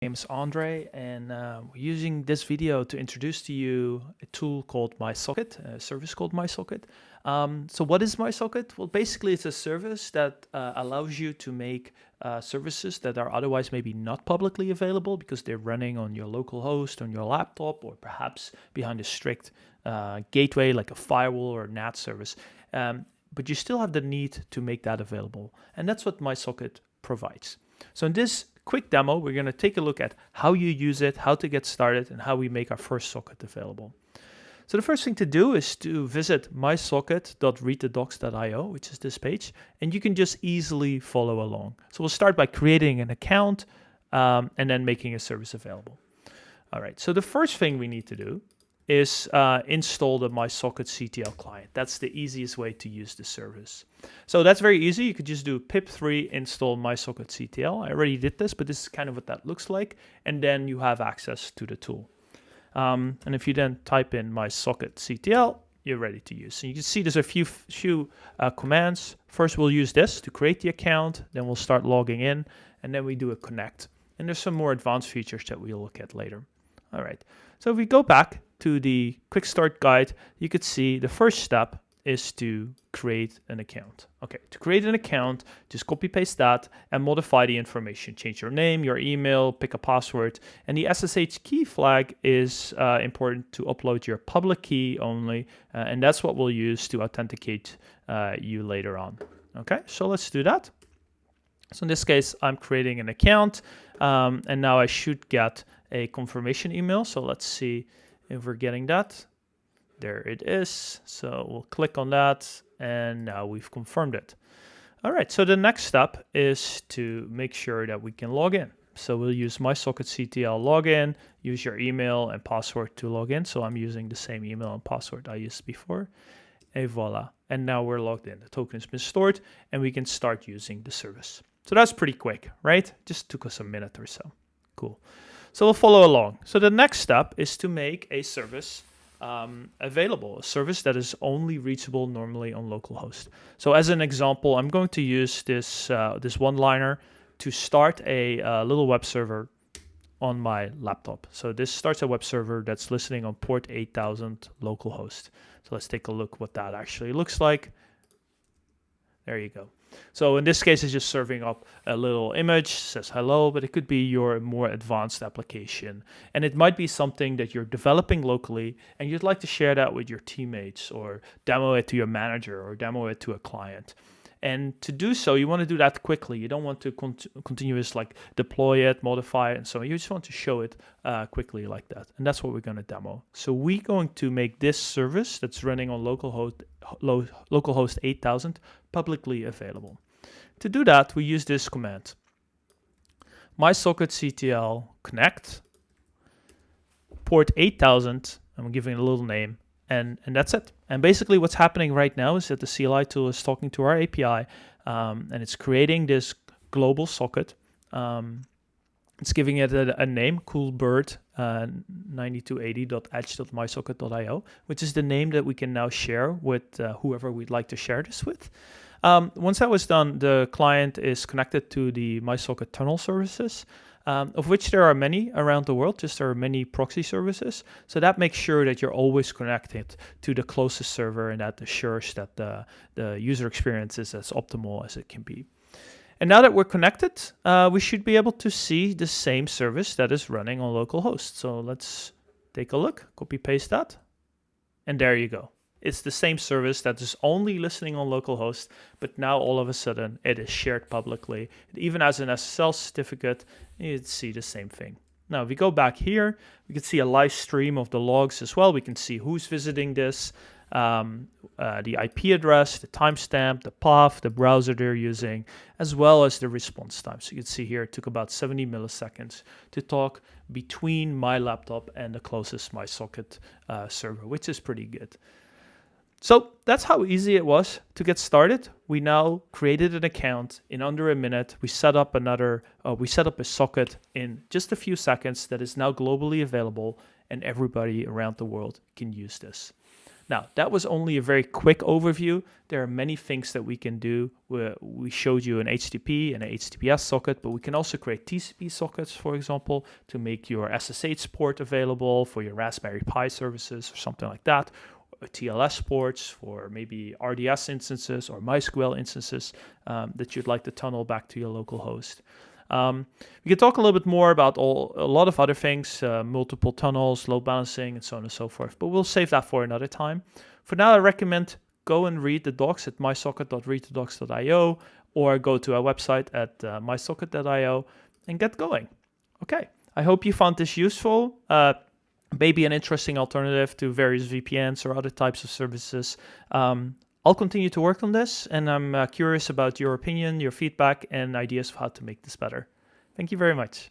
name is Andre, and we're using this video to introduce to you a tool called Mysocket, a service called Mysocket. So, what is Mysocket? Well, basically, it's a service that allows you to make services that are otherwise maybe not publicly available because they're running on your local host, on your laptop, or perhaps behind a strict gateway like a firewall or a NAT service. But you still have the need to make that available, and that's what Mysocket provides. So in this quick demo, we're going to take a look at how you use it, how to get started, and how we make our first socket available. So the first thing to do is to visit mysocket.readthedocs.io, which is this page, and you can just easily follow along. So we'll start by creating an account and then making a service available. All right, so the first thing we need to do is install the Mysocket CTL client. That's the easiest way to use the service. So that's very easy. You could just do pip3 install Mysocket CTL. I already did this, but this is kind of what that looks like. And then you have access to the tool. And if you then type in Mysocket CTL, you're ready to use. So you can see there's a few commands. First, we'll use this to create the account. Then we'll start logging in. And then we do a connect. And there's some more advanced features that we'll look at later. All right. So if we go back to the quick start guide, you could see the first step is to create an account. Okay, to create an account, just copy paste that and modify the information. Change your name, your email, pick a password. And the SSH key flag is important to upload your public key only. And that's what we'll use to authenticate you later on. Okay, so let's do that. So in this case, I'm creating an account and now I should get a confirmation email. So let's see if we're getting that. There it is. So we'll click on that and now we've confirmed it. All right, so the next step is to make sure that we can log in. So we'll use Mysocket CTL login, use your email and password to log in. So I'm using the same email and password I used before. Et voila. And now we're logged in. The token has been stored and we can start using the service. So that's pretty quick, right? Just took us a minute or so. Cool. So we'll follow along. So the next step is to make a service available, a service that is only reachable normally on localhost. So as an example, I'm going to use this one-liner to start a little web server on my laptop. So this starts a web server that's listening on port 8000 localhost. So let's take a look what that actually looks like. There you go. So in this case, it's just serving up a little image, says hello, but it could be your more advanced application. And it might be something that you're developing locally and you'd like to share that with your teammates or demo it to your manager or demo it to a client. And to do so, you want to do that quickly. You don't want to continuous deploy it, modify it, and so on. You just want to show it quickly like that. And that's what we're going to demo. So we're going to make this service that's running on localhost 8000 publicly available. To do that, we use this command. mysocketctl connect port 8000. I'm giving it a little name. And that's it. And basically what's happening right now is that the CLI tool is talking to our API and it's creating this global socket. It's giving it a name, coolbird 9280.edge.mysocket.io, which is the name that we can now share with whoever we'd like to share this with. Once that was done, the client is connected to the Mysocket tunnel services, of which there are many around the world. Just there are many proxy services. So that makes sure that you're always connected to the closest server, and that assures that the user experience is as optimal as it can be. And now that we're connected, we should be able to see the same service that is running on localhost. So let's take a look, copy paste that, and there you go. It's the same service that is only listening on localhost, but now all of a sudden it is shared publicly. It even has an SSL certificate, and you'd see the same thing. Now, if we go back here, we can see a live stream of the logs as well. We can see who's visiting this, the IP address, the timestamp, the path, the browser they're using, as well as the response time. So you can see here it took about 70 milliseconds to talk between my laptop and the closest Mysocket server, which is pretty good. So that's how easy it was to get started. We now created an account in under a minute. We set up a socket in just a few seconds that is now globally available, and everybody around the world can use this. Now, that was only a very quick overview. There are many things that we can do. We showed you an HTTP and an HTTPS socket, but we can also create TCP sockets, for example, to make your SSH port available for your Raspberry Pi services or something like that. Or TLS ports for maybe RDS instances or MySQL instances that you'd like to tunnel back to your local host. We can talk a little bit more about a lot of other things, multiple tunnels, load balancing, and so on and so forth, but we'll save that for another time. For now, I recommend go and read the docs at mysocket.readthedocs.io or go to our website at mysocket.io and get going. Okay, I hope you found this useful. Maybe an interesting alternative to various VPNs or other types of services. I'll continue to work on this, and I'm curious about your opinion, your feedback, and ideas of how to make this better. Thank you very much.